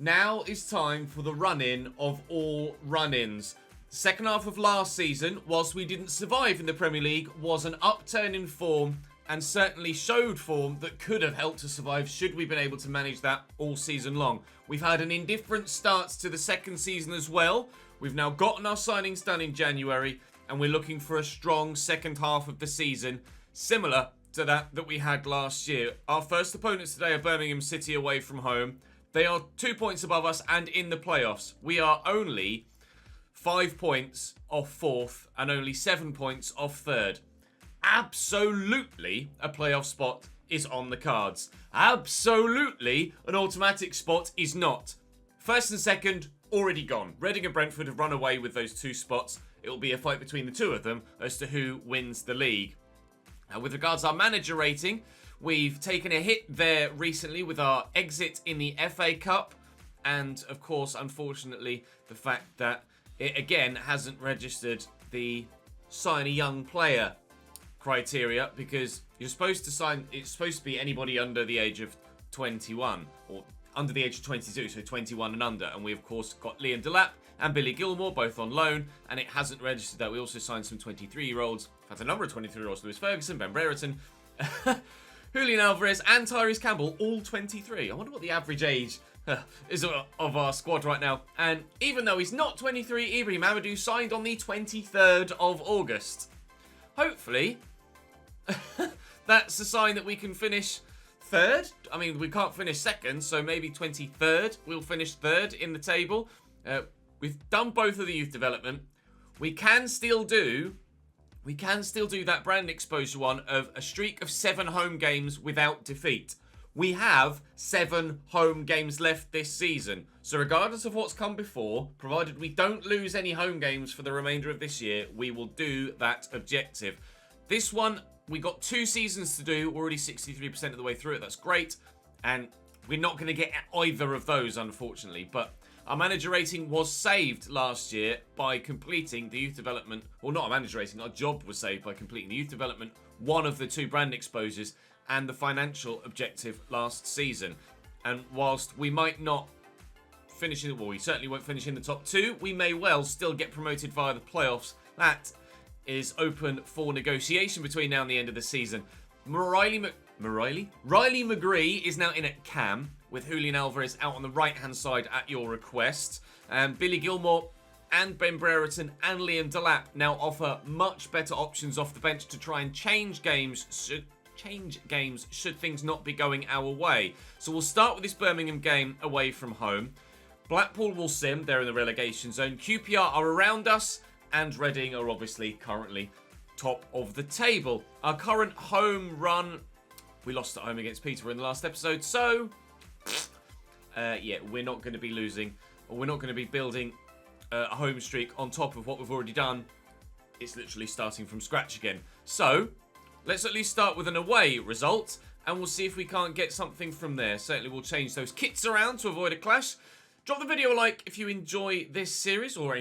Now is time for the run-in of all run-ins. Second half of last season, whilst we didn't survive in the Premier League, was an upturn in form and certainly showed form that could have helped us survive should we been able to manage that all season long. We've had an indifferent start to the second season as well. We've now gotten our signings done in January and we're looking for a strong second half of the season, similar to that we had last year. Our first opponents today are Birmingham City away from home. They are 2 points above us and in the playoffs. We are only 5 points off fourth and only 7 points off third. Absolutely a playoff spot is on the cards. Absolutely an automatic spot is not. First and second, already gone. Reading and Brentford have run away with those two spots. It will be a fight between the two of them as to who wins the league. Now, with regards to our manager rating, we've taken a hit there recently with our exit in the FA Cup. And, of course, unfortunately, the fact that it, again, hasn't registered the sign a young player criteria, because you're supposed to sign, it's supposed to be anybody under the age of 21, or under the age of 22, so 21 and under. And we, of course, got Liam Delap and Billy Gilmore, both on loan, and it hasn't registered that. We also signed some 23-year-olds. We've had a number of 23-year-olds, Lewis Ferguson, Ben Brereton, Julian Alvarez, and Tyrese Campbell, all 23. I wonder what the average age is of our squad right now. And even though he's not 23, Ibrahim Amadou signed on the 23rd of August. Hopefully, that's a sign that we can finish third. I mean, we can't finish second, so maybe 23rd. We'll finish third in the table. We've done both of the youth development. We can still do that brand exposure one of a streak of 7 home games without defeat. We have 7 home games left this season. So regardless of what's come before, provided we don't lose any home games for the remainder of this year, we will do that objective. This one, we got 2 seasons to do. We're already 63% of the way through it. That's great. And we're not going to get either of those, unfortunately. But our manager rating was saved last year by completing the youth development. Well, not a manager rating. Our job was saved by completing the youth development, one of the 2 brand exposures, and the financial objective last season. And whilst we might not finish in, well, we certainly won't finish in the top 2, we may well still get promoted via the playoffs. That is open for negotiation between now and the end of the season. Riley McGree is now in at cam, with Julian Alvarez out on the right-hand side at your request. Billy Gilmore and Ben Brereton and Liam Delap now offer much better options off the bench to try and change games should things not be going our way. So we'll start with this Birmingham game away from home. Blackpool will sim, they're in the relegation zone. QPR are around us, and Reading are obviously currently top of the table. Our current home run, we lost at home against Peterborough in the last episode, so yeah, we're not going to be losing, or we're not going to be building a home streak on top of what we've already done. It's literally starting from scratch again. So let's at least start with an away result, and we'll see if we can't get something from there. Certainly we'll change those kits around to avoid a clash. Drop the video a like if you enjoy this series, or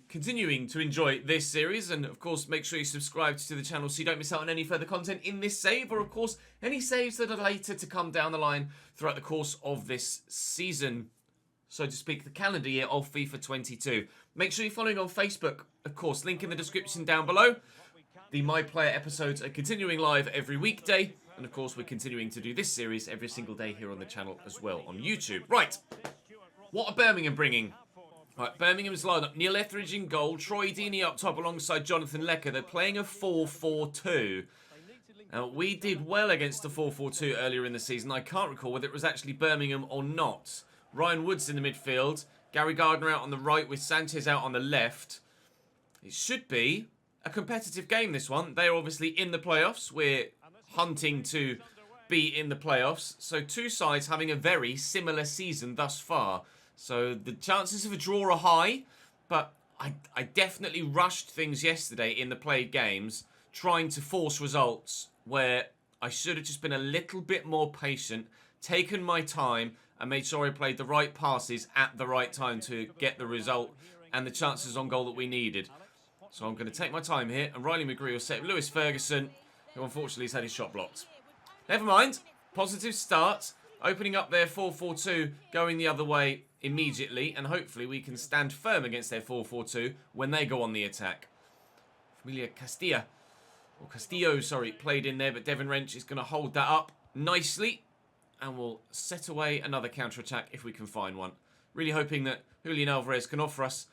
continuing to enjoy this series. And of course, make sure you subscribe to the channel so you don't miss out on any further content in this save, or of course, any saves that are later to come down the line throughout the course of this season, so to speak, the calendar year of FIFA 22. Make sure you're following on Facebook, of course, link in the description down below. The My Player episodes are continuing live every weekday. And of course, we're continuing to do this series every single day here on the channel as well on YouTube. Right. What are Birmingham bringing? Right, Birmingham's lineup. Neil Etheridge in goal. Troy Deeney up top alongside Jonathan Lecker. They're playing a 4-4-2. Now, we did well against the 4-4-2 earlier in the season. I can't recall whether it was actually Birmingham or not. Ryan Woods in the midfield. Gary Gardner out on the right with Sanchez out on the left. It should be a competitive game, this one. They are obviously in the playoffs. We're hunting to be in the playoffs. So 2 sides having a very similar season thus far. So the chances of a draw are high, but I definitely rushed things yesterday in the played games, trying to force results where I should have just been a little bit more patient, taken my time, and made sure I played the right passes at the right time to get the result and the chances on goal that we needed. So I'm going to take my time here, and Riley McGree will set Lewis Ferguson, who unfortunately has had his shot blocked. Never mind. Positive start. Opening up their 4-4-2, going the other way immediately, and hopefully we can stand firm against their 4-4-2 when they go on the attack. Familia Castillo, sorry, played in there, but Devon Wrench is going to hold that up nicely, and we'll set away another counter-attack if we can find one. Really hoping that Julian Alvarez can offer us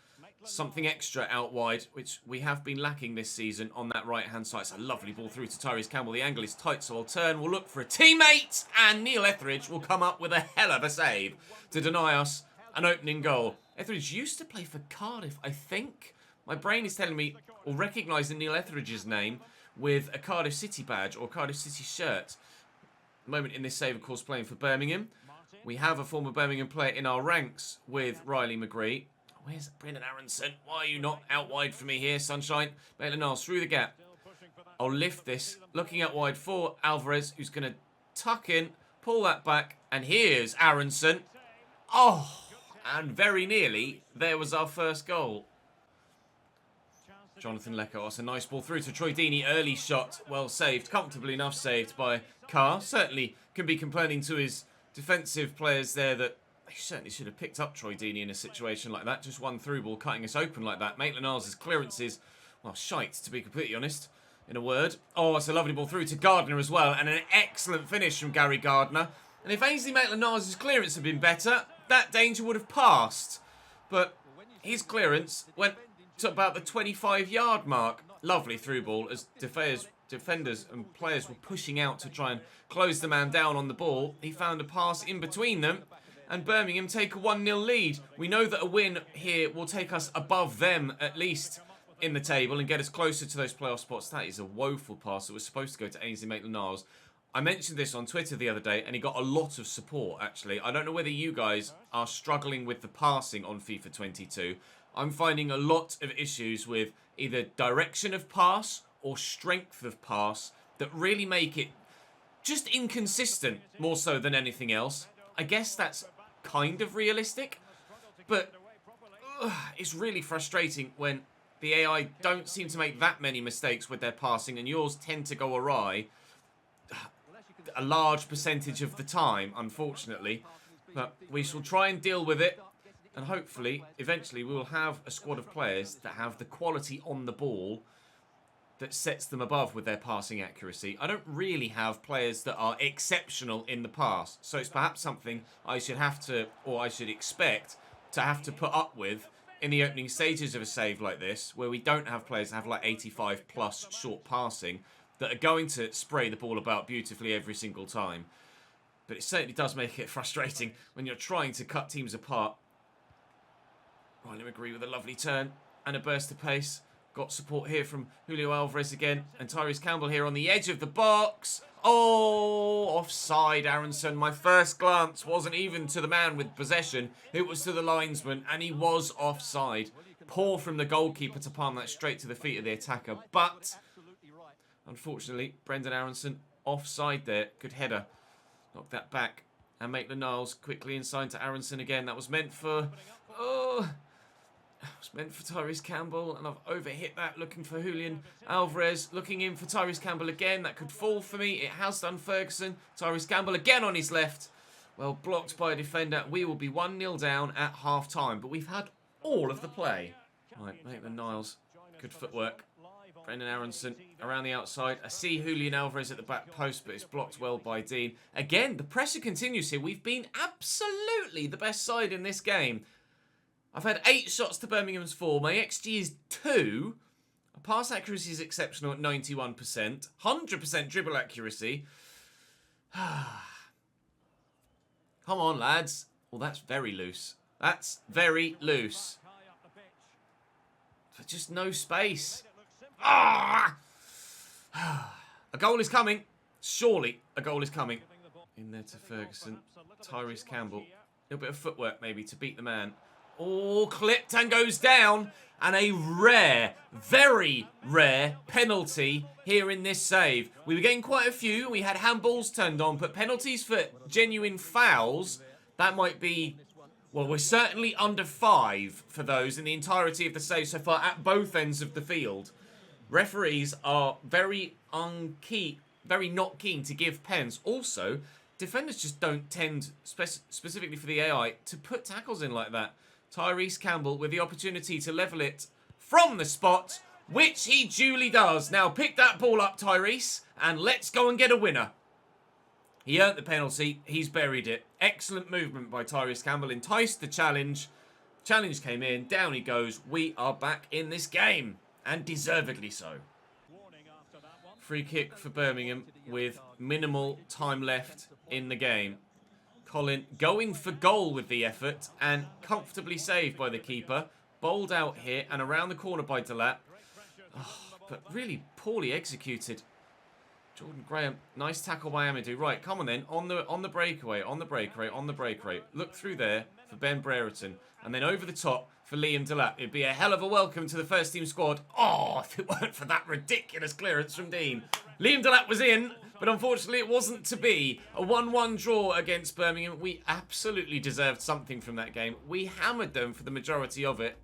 something extra out wide, which we have been lacking this season on that right-hand side. It's a lovely ball through to Tyrese Campbell. The angle is tight, so I'll turn. We'll look for a teammate, and Neil Etheridge will come up with a hell of a save to deny us an opening goal. Etheridge used to play for Cardiff, I think. My brain is telling me, or recognising Neil Etheridge's name with a Cardiff City badge or Cardiff City shirt. Moment in this save, of course, playing for Birmingham. We have a former Birmingham player in our ranks with Riley McGree. Where's Brendan Aronson? Why are you not out wide for me here, sunshine? Maitland-Niles through the gap. I'll lift this. Looking out wide for Alvarez, who's going to tuck in, pull that back, and here's Aronson. Oh, and very nearly, there was our first goal. Jonathan Lekos, a nice ball through to Troy Deeney. Early shot, well saved, comfortably enough saved by Carr. Certainly can be complaining to his defensive players there that they certainly should have picked up Troy Deeney in a situation like that. Just one through ball cutting us open like that. Maitland-Niles' clearances, well, shite, to be completely honest, in a word. Oh, it's a lovely ball through to Gardner as well, and an excellent finish from Gary Gardner. And if Ainsley Maitland-Niles' clearance had been better, that danger would have passed. But his clearance went to about the 25-yard mark. Lovely through ball as defenders and players were pushing out to try and close the man down on the ball. He found a pass in between them, and Birmingham take a 1-0 lead. We know that a win here will take us above them, at least, in the table and get us closer to those playoff spots. That is a woeful pass that was supposed to go to Ainsley Maitland-Niles. I mentioned this on Twitter the other day, and he got a lot of support, actually. I don't know whether you guys are struggling with the passing on FIFA 22. I'm finding a lot of issues with either direction of pass or strength of pass that really make it just inconsistent, more so than anything else. I guess that's kind of realistic, but it's really frustrating when the AI don't seem to make that many mistakes with their passing, and yours tend to go awry a large percentage of the time, unfortunately. But we shall try and deal with it, and hopefully, eventually, we will have a squad of players that have the quality on the ball that sets them above with their passing accuracy. I don't really have players that are exceptional in the pass, so it's perhaps something I should have to, or I should expect to have to put up with in the opening stages of a save like this, where we don't have players that have like 85 plus short passing that are going to spray the ball about beautifully every single time. But it certainly does make it frustrating when you're trying to cut teams apart. Riley McGree with a lovely turn and a burst of pace. Got support here from Julio Alvarez again. And Tyrese Campbell here on the edge of the box. Oh, offside, Aronson. My first glance wasn't even to the man with possession. It was to the linesman, and he was offside. Poor from the goalkeeper to palm that straight to the feet of the attacker. But, unfortunately, Brendan Aronson offside there. Good header. Knocked that back. And Maitland-Niles quickly inside to Aronson again. That was meant for... Oh... It's meant for Tyrese Campbell, and I've overhit that, looking for Julian Alvarez, looking in for Tyrese Campbell again. That could fall for me. It has done. Ferguson. Tyrese Campbell again on his left. Well, blocked by a defender. We will be 1-0 down at half-time, but we've had all of the play. Right, Maitland-Niles. Good footwork. Brendan Aronson around the outside. I see Julian Alvarez at the back post, but it's blocked well by Dean. Again, the pressure continues here. We've been absolutely the best side in this game. I've had 8 shots to Birmingham's 4. My XG is 2. My pass accuracy is exceptional at 91%. 100% dribble accuracy. Come on, lads. Well, that's very loose. That's very loose. But just no space. Ah! A goal is coming. Surely a goal is coming. In there to Ferguson. Tyrese Campbell. A little bit of footwork maybe to beat the man. Oh, clipped and goes down. And a rare, very rare penalty here in this save. We were getting quite a few. We had handballs turned on, but penalties for genuine fouls, that might be... Well, we're certainly under 5 for those in the entirety of the save so far at both ends of the field. Referees are very not keen to give pens. Also, defenders just don't tend, specifically for the AI, to put tackles in like that. Tyrese Campbell with the opportunity to level it from the spot, which he duly does. Now pick that ball up, Tyrese, and let's go and get a winner. He earned the penalty. He's buried it. Excellent movement by Tyrese Campbell. Enticed the challenge. Challenge came in. Down he goes. We are back in this game. And deservedly so. Free kick for Birmingham with minimal time left in the game. Colin going for goal with the effort and comfortably saved by the keeper. Bowled out here and around the corner by Delap. Oh, but really poorly executed. Jordan Graham, nice tackle by Amadou. Right, come on then, on the breakaway, on the breakaway. Look through there for Ben Brereton, and then over the top for Liam Delap. It'd be a hell of a welcome to the first team squad. Oh, if it weren't for that ridiculous clearance from Dean. Liam Delap was in, but unfortunately it wasn't to be. A 1-1 draw against Birmingham. We absolutely deserved something from that game. We hammered them for the majority of it.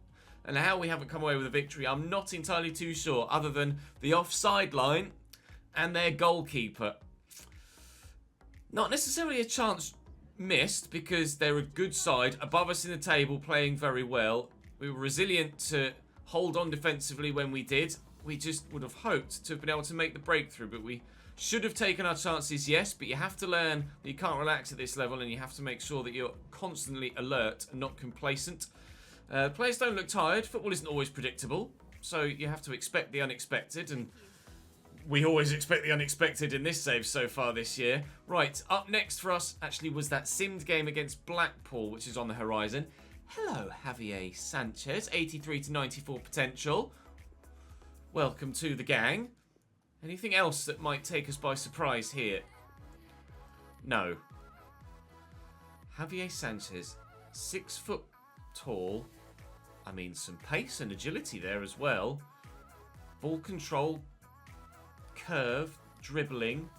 And how we haven't come away with a victory, I'm not entirely too sure, other than the offside line and their goalkeeper. Not necessarily a chance missed, because they're a good side, above us in the table, playing very well. We were resilient to hold on defensively when we did. We just would have hoped to have been able to make the breakthrough, but we should have taken our chances, yes, but you have to learn that you can't relax at this level, and you have to make sure that you're constantly alert and not complacent. Players don't look tired. Football isn't always predictable, so you have to expect the unexpected, and we always expect the unexpected in this save so far this year. Right, up next for us actually was that simmed game against Blackpool, which is on the horizon. Hello, Javier Sanchez, 83 to 94 potential. Welcome to the gang. Anything else that might take us by surprise here? No. Javier Sanchez, 6 foot tall. I mean, some pace and agility there as well. Ball control, curve, dribbling,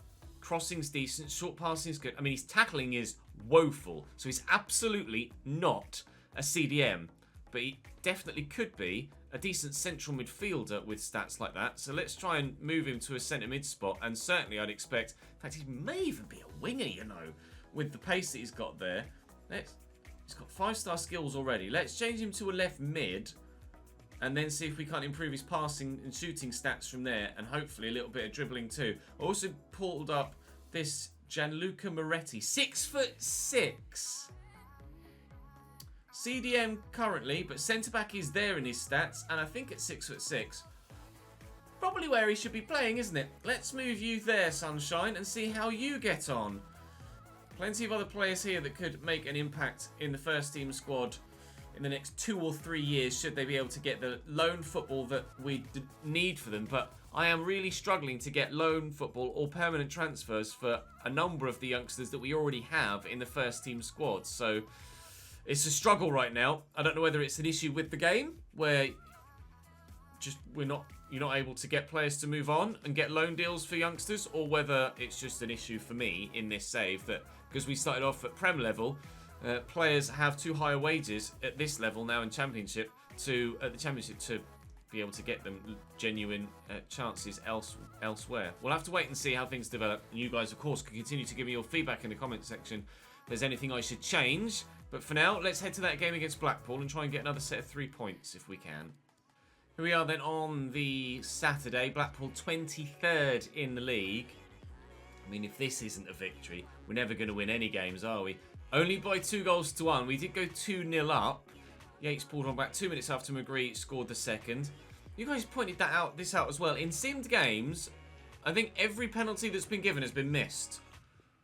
crossing's decent, short passing's good. I mean, his tackling is woeful, so he's absolutely not a CDM, but he definitely could be a decent central midfielder with stats like that. So let's try and move him to a centre mid spot, and certainly I'd expect, in fact, he may even be a winger, you know, with the pace that he's got there. He's got 5-star skills already. Let's change him to a left mid, and then see if we can't improve his passing and shooting stats from there, and hopefully a little bit of dribbling too. I also pulled up this Gianluca Moretti, 6'6". CDM currently, but centre-back is there in his stats, and I think at 6'6". Probably where he should be playing, isn't it? Let's move you there, Sunshine, and see how you get on. Plenty of other players here that could make an impact in the first team squad in the next 2 or 3 years, should they be able to get the loan football that we need for them. But I am really struggling to get loan football or permanent transfers for a number of the youngsters that we already have in the first team squad. So it's a struggle right now. I don't know whether it's an issue with the game, where just you're not able to get players to move on and get loan deals for youngsters, or whether it's just an issue for me in this save that, because we started off at Prem level, players have too high wages at this level now in Championship to be able to get them genuine chances elsewhere. We'll have to wait and see how things develop. And you guys, of course, can continue to give me your feedback in the comment section if there's anything I should change. But for now, let's head to that game against Blackpool and try and get another set of 3 points if we can. Here we are then on the Saturday. Blackpool 23rd in the league. I mean, if this isn't a victory, we're never going to win any games, are we? Only by 2-1. We did go 2-0 up. Yates pulled on back 2 minutes after McGree scored the second. You guys pointed this out as well. In simmed games, I think every penalty that's been given has been missed.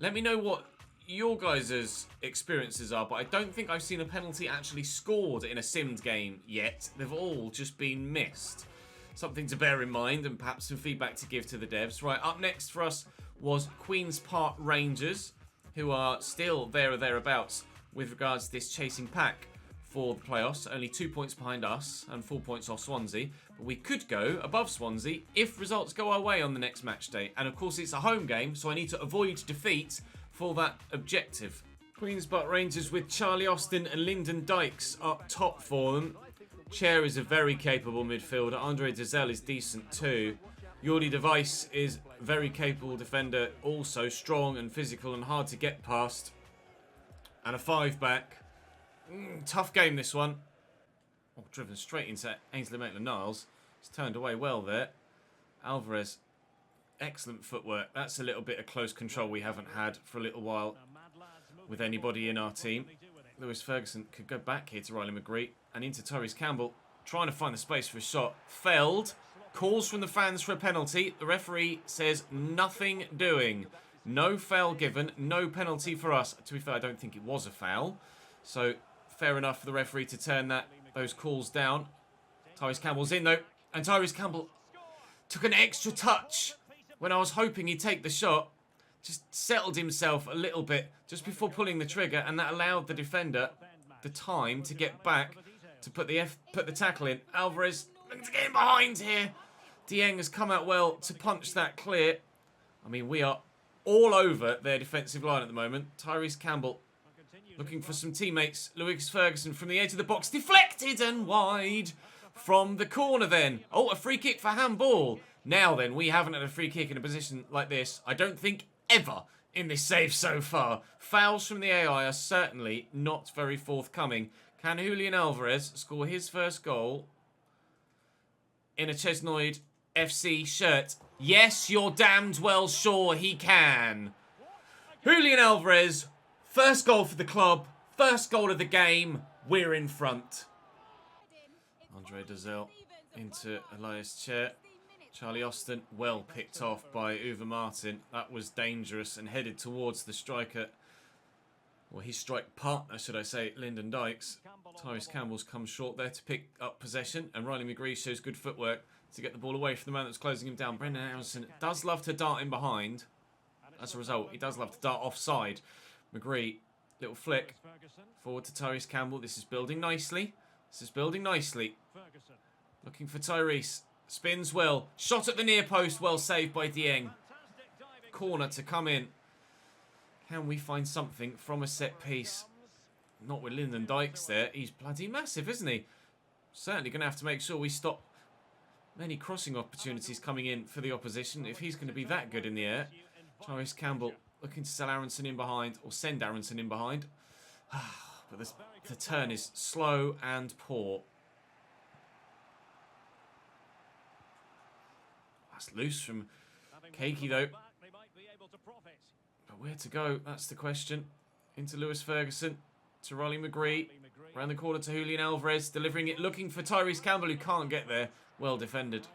Let me know what your guys' experiences are, but I don't think I've seen a penalty actually scored in a simmed game yet. They've all just been missed. Something to bear in mind, and perhaps some feedback to give to the devs. Right, up next for us was Queen's Park Rangers, who are still there or thereabouts with regards to this chasing pack for the playoffs. Only 2 points behind us and 4 points off Swansea. But we could go above Swansea if results go our way on the next match day. And of course it's a home game, so I need to avoid defeat for that objective. Queen's Park Rangers with Charlie Austin and Lyndon Dykes up top for them. Chair is a very capable midfielder. Andre Dizelle is decent too. Jordi Device is a very capable defender, also strong and physical and hard to get past. And a 5-back. Tough game, this one. Oh, driven straight into Ainsley Maitland-Niles. He's turned away well there. Alvarez, excellent footwork. That's a little bit of close control we haven't had for a little while with anybody in our team. Lewis Ferguson could go back here to Riley McGree and into Tyrese Campbell, trying to find the space for a shot. Failed. Calls from the fans for a penalty. The referee says nothing doing. No foul given, no penalty for us. To be fair, I don't think it was a foul. So, fair enough for the referee to turn those calls down. Tyrese Campbell's in though. And Tyrese Campbell took an extra touch when I was hoping he'd take the shot. Just settled himself a little bit just before pulling the trigger, and that allowed the defender the time to get back to put the tackle in. Alvarez looking to get in behind here. Dieng has come out well to punch that clear. I mean, we are all over their defensive line at the moment. Tyrese Campbell looking for some teammates. Lewis Ferguson from the edge of the box. Deflected and wide from the corner then. Oh, a free kick for handball. Now then, we haven't had a free kick in a position like this, I don't think, ever in this save so far. Fouls from the AI are certainly not very forthcoming. Can Julian Alvarez score his first goal in a Chesnoid FC shirt? Yes, you're damned well sure he can. Julian Alvarez, first goal for the club, first goal of the game. We're in front. Andre Dozel into Elias Chair. Charlie Austin, well picked off by Uwe Martin. That was dangerous and headed towards the striker. Well, his strike partner, should I say, Lyndon Dykes. Tyrese Campbell's come short there to pick up possession. And Riley McGree shows good footwork to get the ball away from the man that's closing him down. Brendan Aronson does love to dart in behind. As a result, he does love to dart offside. McGree, little flick. Forward to Tyrese Campbell. This is building nicely. This is building nicely. Looking for Tyrese. Spins well. Shot at the near post. Well saved by Dieng. Corner to come in. Can we find something from a set piece? Not with Lyndon Dykes there. He's bloody massive, isn't he? Certainly going to have to make sure we stop many crossing opportunities coming in for the opposition if he's going to be that good in the air. Tyrese Campbell looking to sell Aronson in behind, or send Aronson in behind. But the turn is slow and poor. That's loose from Keiki though. But where to go? That's the question. Into Lewis Ferguson. To Riley McGree. Around the corner to Julian Alvarez. Delivering it. Looking for Tyrese Campbell who can't get there. Well defended.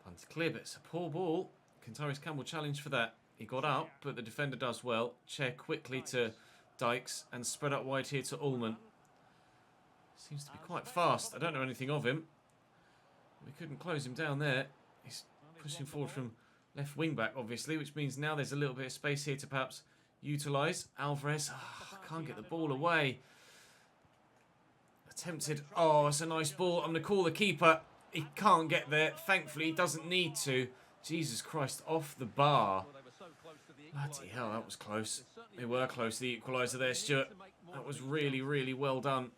Punt clear, but it's a poor ball. Can Tyrese Campbell challenge for that? He got up, but the defender does well. Chair quickly to Dykes and spread out wide here to Ullman. Seems to be quite fast. I don't know anything of him. We couldn't close him down there. He's pushing forward from left wing back, obviously, which means now there's a little bit of space here to perhaps utilise. Alvarez, can't get the ball away. Attempted. Oh, it's a nice ball. I'm going to call the keeper. He can't get there. Thankfully, he doesn't need to. Jesus Christ, off the bar. Bloody hell, that was close. They were close, the equaliser there, Stuart. That was really, really well done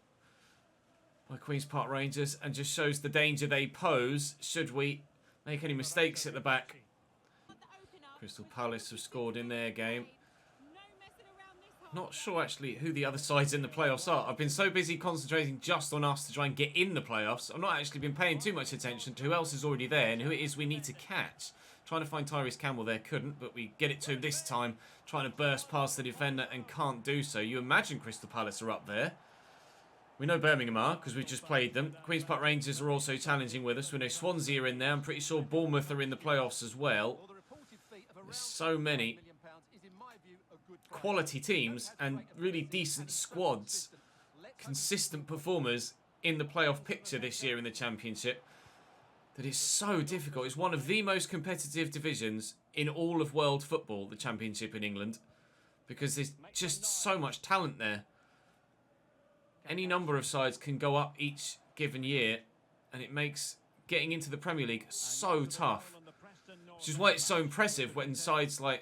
by Queen's Park Rangers, and just shows the danger they pose should we make any mistakes at the back. Crystal Palace have scored in their game. Not sure actually who the other sides in the playoffs are. I've been so busy concentrating just on us to try and get in the playoffs. I've not actually been paying too much attention to who else is already there and who it is we need to catch. Trying to find Tyrese Campbell there, couldn't, but we get it to him this time. Trying to burst past the defender and can't do so. You imagine Crystal Palace are up there. We know Birmingham are, because we've just played them. Queen's Park Rangers are also challenging with us. We know Swansea are in there. I'm pretty sure Bournemouth are in the playoffs as well. There's so many quality teams and really decent squads. Consistent performers in the playoff picture this year in the Championship. That is so difficult. It's one of the most competitive divisions in all of world football, the Championship in England. Because there's just so much talent there. Any number of sides can go up each given year, and it makes getting into the Premier League so tough. Which is why it's so impressive when sides like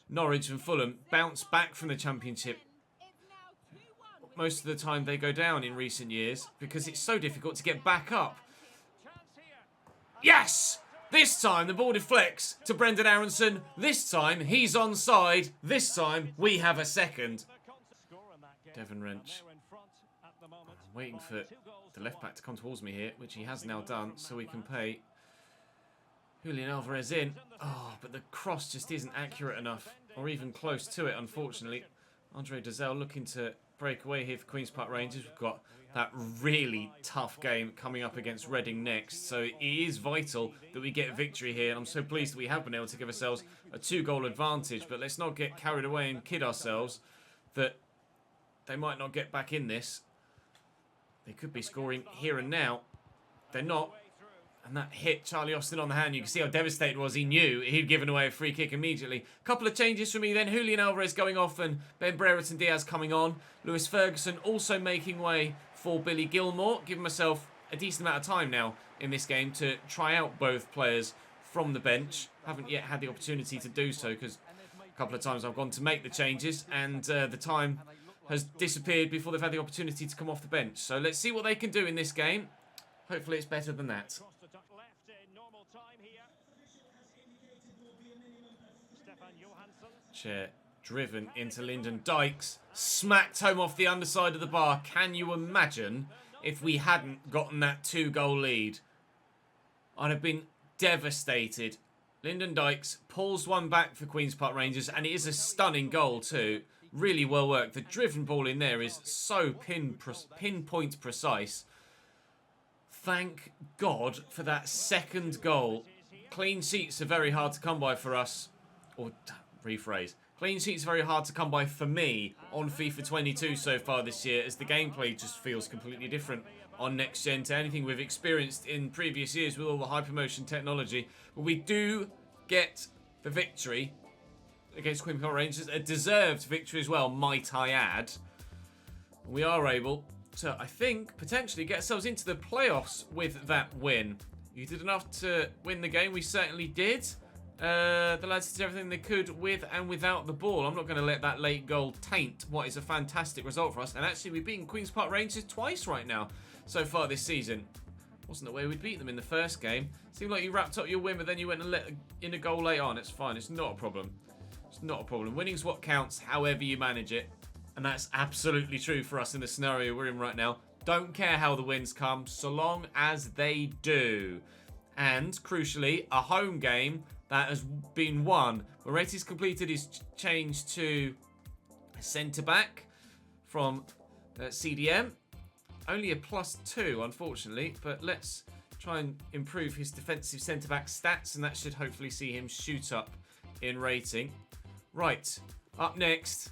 Norwich and Fulham bounce back from the Championship. Most of the time they go down in recent years because it's so difficult to get back up. Yes! This time the ball deflects to Brendan Aronson. This time he's onside. This time we have a second. Devon Wrench. I'm waiting for the left back to come towards me here, which he has now done, so we can pay Julian Alvarez in. Oh, but the cross just isn't accurate enough, or even close to it, unfortunately. Andre Dazelle looking to break away here for Queen's Park Rangers. We've got that really tough game coming up against Reading next, so it is vital that we get a victory here, and I'm so pleased that we have been able to give ourselves a 2-goal advantage, but let's not get carried away and kid ourselves that they might not get back in this. They could be scoring here and now. They're not. And that hit Charlie Austin on the hand. You can see how devastated was. He knew he'd given away a free kick immediately. Couple of changes for me then. Julian Alvarez going off and Ben Brereton Diaz coming on. Lewis Ferguson also making way for Billy Gilmore. Giving myself a decent amount of time now in this game to try out both players from the bench. Haven't yet had the opportunity to do so because a couple of times I've gone to make the changes and the time has disappeared before they've had the opportunity to come off the bench. So let's see what they can do in this game. Hopefully it's better than that. Chair driven into Lyndon Dykes. Smacked home off the underside of the bar. Can you imagine if we hadn't gotten that 2-goal lead? I'd have been devastated. Lyndon Dykes pulls one back for Queen's Park Rangers, and it is a stunning goal too. Really well worked. The driven ball in there is so pinpoint precise. Thank God for that second goal. Clean sheets are very hard to come by for us. Or, rephrase. Clean sheets are very hard to come by for me on FIFA 22 so far this year, as the gameplay just feels completely different on next gen to anything we've experienced in previous years with all the hypermotion technology. But we do get the victory against Queen's Park Rangers, a deserved victory as well, might I add. We are able to, I think, potentially get ourselves into the playoffs with that win. You did enough to win the game, we certainly did. The lads did everything they could with and without the ball. I'm not going to let that late goal taint what is a fantastic result for us. And actually, we've beaten Queen's Park Rangers twice right now so far this season. Wasn't the way we'd beat them in the first game. Seemed like you wrapped up your win, but then you went and let in a goal late on. It's fine. It's not a problem. It's not a problem. Winning's what counts, however you manage it. And that's absolutely true for us in the scenario we're in right now. Don't care how the wins come, so long as they do. And, crucially, a home game that has been won. Moretti's completed his change to centre-back from CDM. Only a +2, unfortunately, but let's try and improve his defensive centre-back stats, and that should hopefully see him shoot up in rating. Right, up next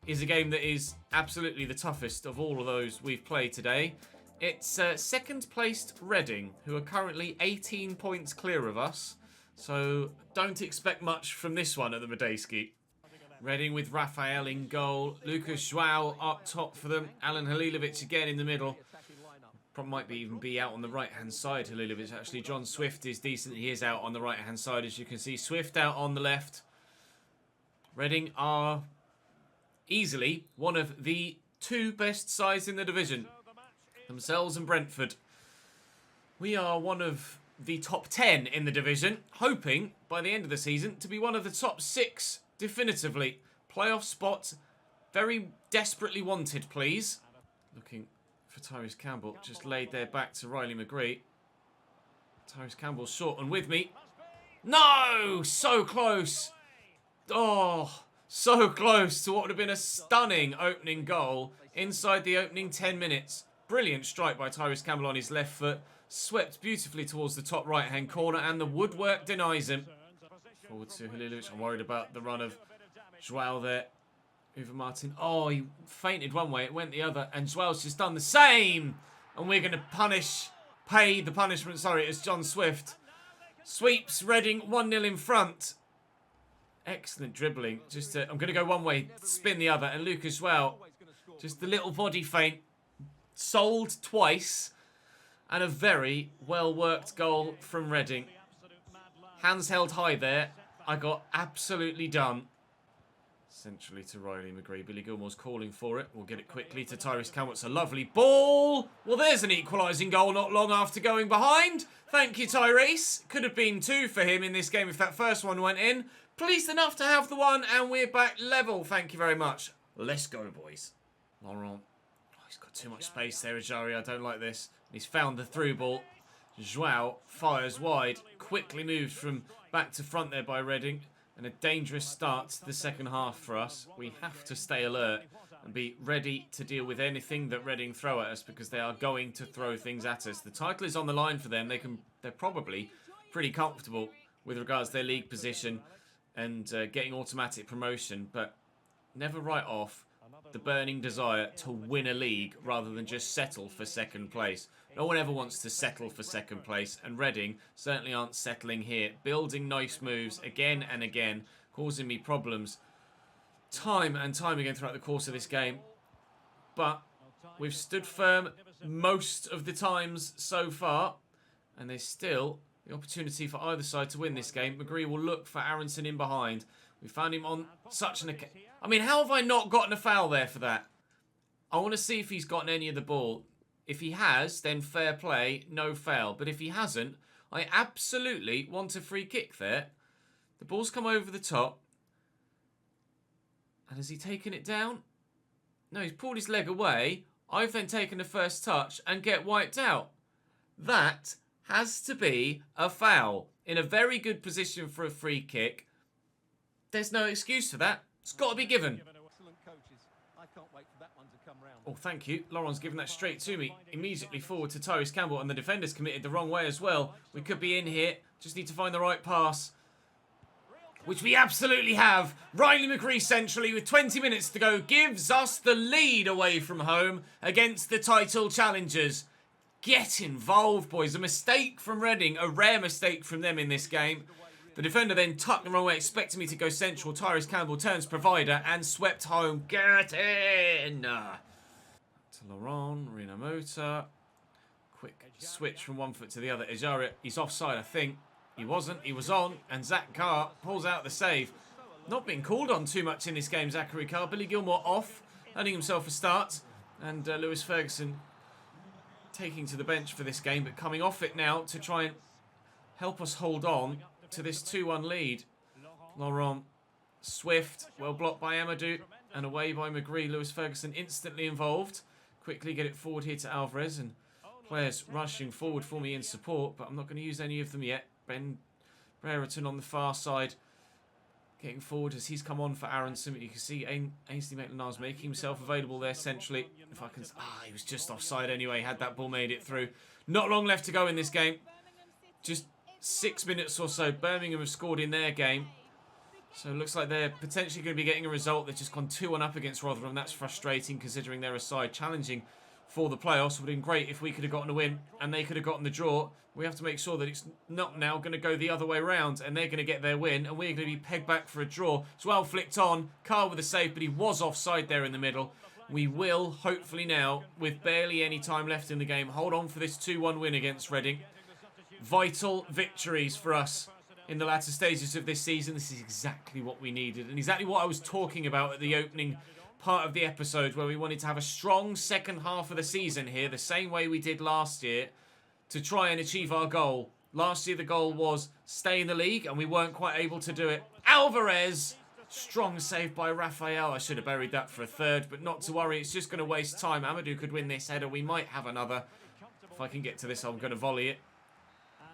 is a game that is absolutely the toughest of all of those we've played today. It's second-placed Reading, who are currently 18 points clear of us, so don't expect much from this one at the Medeski. Reading with Raphael in goal, Lucas Joao up top for them, Alan Halilovic again in the middle. Probably might even be out on the right-hand side, Halilovic actually. John Swift is decent, he is out on the right-hand side as you can see. Swift out on the left. Reading are easily one of the 2 best sides in the division. Themselves and Brentford. We are one of the top 10 in the division, hoping by the end of the season to be one of the top 6 definitively. Playoff spot, very desperately wanted, please. Looking for Tyrese Campbell, just laid there back to Riley McGree. Tyrese Campbell short and with me. No! So close! Oh, so close to what would have been a stunning opening goal inside the opening 10 minutes. Brilliant strike by Tyrese Campbell on his left foot. Swept beautifully towards the top right-hand corner, and the woodwork denies him. Forward to Halilovic. I'm worried about the run of Joao there. Uwe Martin. Oh, he fainted one way, it went the other, and Joao's just done the same. And we're going to pay the punishment, as John Swift sweeps Reading 1-0 in front. Excellent dribbling. I'm going to go one way, spin the other, and Lucas Joao, just the little body feint, sold twice. And a very well-worked goal from Reading. Hands held high there. I got absolutely done. Centrally to Riley McGree. Billy Gilmore's calling for it. We'll get it quickly to Tyrese Campbell. It's a lovely ball. Well, there's an equalising goal not long after going behind. Thank you, Tyrese. Could have been 2 for him in this game if that first one went in. Pleased enough to have the one, and we're back level. Thank you very much. Let's go, boys. Laurent. Oh, he's got too much space there, Ajari. I don't like this. He's found the through ball. Joao fires wide. Quickly moved from back to front there by Reading. And a dangerous start to the second half for us. We have to stay alert and be ready to deal with anything that Reading throw at us, because they are going to throw things at us. The title is on the line for them. They're probably pretty comfortable with regards to their league position and getting automatic promotion, but never write off the burning desire to win a league rather than just settle for second place. No one ever wants to settle for second place, and Reading certainly aren't settling here. Building nice moves again and again, causing me problems time and time again throughout the course of this game. But we've stood firm most of the times so far, and there's still the opportunity for either side to win this game. McGree will look for Aronson in behind. We found him on such an occasion. I mean, how have I not gotten a foul there for that? I want to see if he's gotten any of the ball. If he has, then fair play, no foul. But if he hasn't, I absolutely want a free kick there. The ball's come over the top. And has he taken it down? No, he's pulled his leg away. I've then taken the first touch and get wiped out. That has to be a foul. In a very good position for a free kick. There's no excuse for that. It's got to be given. Oh, thank you. Laurent's given that straight to me. Immediately forward to Tyrese Campbell, and the defender's committed the wrong way as well. We could be in here. Just need to find the right pass, which we absolutely have. Riley McGree centrally with 20 minutes to go gives us the lead away from home against the title challengers. Get involved, boys. A mistake from Reading, a rare mistake from them in this game. The defender then tucked the wrong way, expecting me to go central. Tyrese Campbell turns provider and swept home. Get in! To Laurent, Rina Mota. Quick switch from one foot to the other. Ejara, he's offside, I think. He wasn't. He was on. And Zach Carr pulls out the save. Not being called on too much in this game, Zachary Carr. Billy Gilmore off, earning himself a start. And Lewis Ferguson taking to the bench for this game, but coming off it now to try and help us hold on to this 2-1 lead. Laurent, swift, well blocked by Amadou, and away by McGree. Lewis Ferguson instantly involved. Quickly get it forward here to Alvarez, and players rushing forward for me in support, but I'm not going to use any of them yet. Ben Brereton on the far side, getting forward as he's come on for Aronson. But you can see Ainsley Maitland-Niles making himself available there centrally. If I can, he was just offside anyway. Had that ball made it through. Not long left to go in this game. Just 6 minutes or so. Birmingham have scored in their game. So it looks like they're potentially going to be getting a result. They've just gone 2-1 up against Rotherham. That's frustrating considering they're a side challenging for the playoffs. It would have been great if we could have gotten a win and they could have gotten the draw. We have to make sure that it's not now going to go the other way around and they're going to get their win and we're going to be pegged back for a draw. It's well flicked on. Carr with a save, but he was offside there in the middle. We will, hopefully now, with barely any time left in the game, hold on for this 2-1 win against Reading. Vital victories for us in the latter stages of this season. This is exactly what we needed and exactly what I was talking about at the opening part of the episode, where we wanted to have a strong second half of the season here, the same way we did last year, to try and achieve our goal. Last year the goal was stay in the league and we weren't quite able to do it. Alvarez, strong save by Raphael. I should have buried that for a third, but not to worry, it's just going to waste time. Amadou could win this header. We might have another. If I can get to this, I'm going to volley it.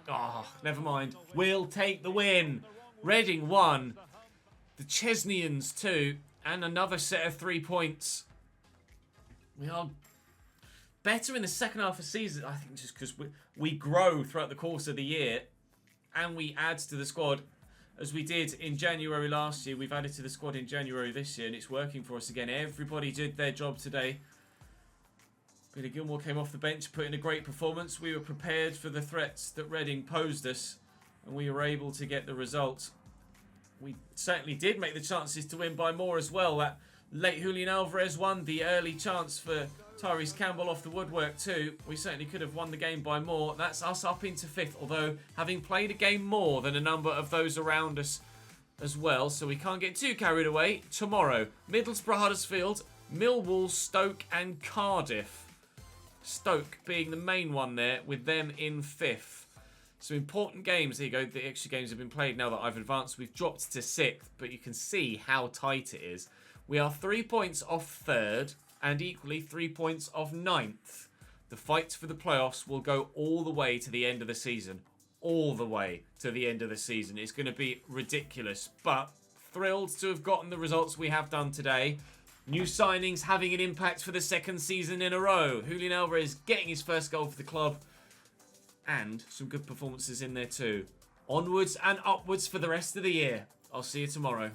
Oh, never mind. We'll take the win. Reading 1. The Chesnians 2. And another set of 3 points. We are better in the second half of the season, I think, just because we grow throughout the course of the year. And we add to the squad as we did in January last year. We've added to the squad in January this year. And it's working for us again. Everybody did their job today. Billy Gilmore came off the bench, put in a great performance. We were prepared for the threats that Reading posed us, and we were able to get the result. We certainly did make the chances to win by more as well. That late Julian Alvarez won, the early chance for Tyrese Campbell off the woodwork too. We certainly could have won the game by more. That's us up into 5th, although having played a game more than a number of those around us as well, so we can't get too carried away. Tomorrow, Middlesbrough, Huddersfield, Millwall, Stoke and Cardiff. Stoke being the main one there, with them in 5th. So important games. There you go. The extra games have been played now that I've advanced. We've dropped to 6th, but you can see how tight it is. We are 3 points off 3rd and equally 3 points off 9th. The fight for the playoffs will go all the way to the end of the season. All the way to the end of the season. It's going to be ridiculous, but thrilled to have gotten the results we have done today. New signings having an impact for the 2nd season in a row. Julian Alvarez getting his first goal for the club. And some good performances in there too. Onwards and upwards for the rest of the year. I'll see you tomorrow.